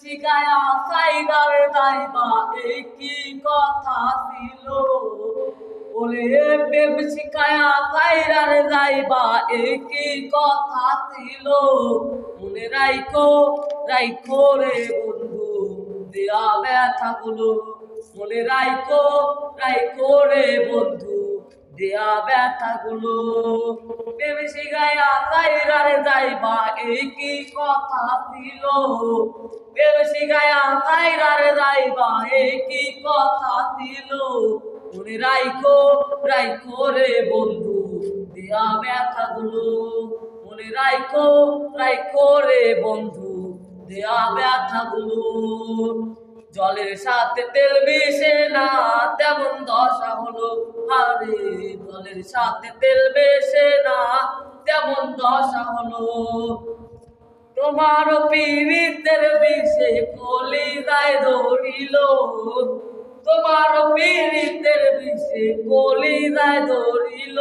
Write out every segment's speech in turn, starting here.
শিখায়া cyber দাইবা একই কথা ছিল ওরে প্রেম শিখায়া সাইরার যাইবা একই কথা ছিল মনে রাইখো রাইখো রে বন্ধু দেয়া ব্যথাগুলো মনে রাইখো রাইখো রে বন্ধু দেয়া ব্যথাগুলো প্রেম শিখায়া সাইরার যাইবা একই কথা ছিল প্রেম শিখায়া সাইরার যাইবা একই কথা ছিল মনে রাইখো রাইখো রে বন্ধু দেয়া ব্যথাগুলো মনে রাইখো রাইখো রে বন্ধু দেয়া ব্যথাগুলো জলের সাথে তেল মিশে না তেমন দশা হলো আরে জলের সাথে তেল মিশে না তেমন দশা হলো তোমার পীড়িতের বিষে কলিজায় ধরিল তোমার পীড়িতের বিষে কলিজায় ধরিল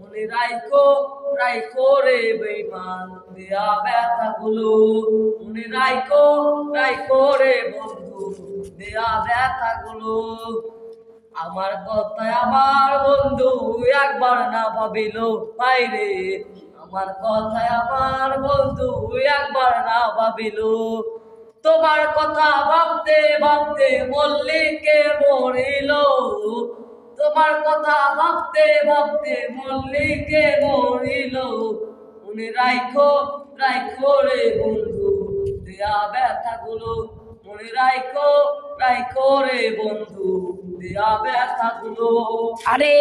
মনে রাইখো রাইখো রে বেঈমান দেয়া ব্যথাগুলো মনে রাইখো রাইখো রে বন্ধু দেয়া ব্যথাগুলো আমার কথায় আমার বন্ধু একবার না ভাবিল বাইরে আমার কথায় আমার বন্ধু একবার না ভাবিল তোমার কথা ভাবতে ভাবতে মল্লিকে মরিল তোমার কথা ভাবতে ভাবতে মল্লিকে মরিল মনে রাইখো রাইখো রে বন্ধু দেয়া ব্যথাগুলো মনে রাইখো রাইখো রে বন্ধু দেয়া ব্যথাগুলো আরে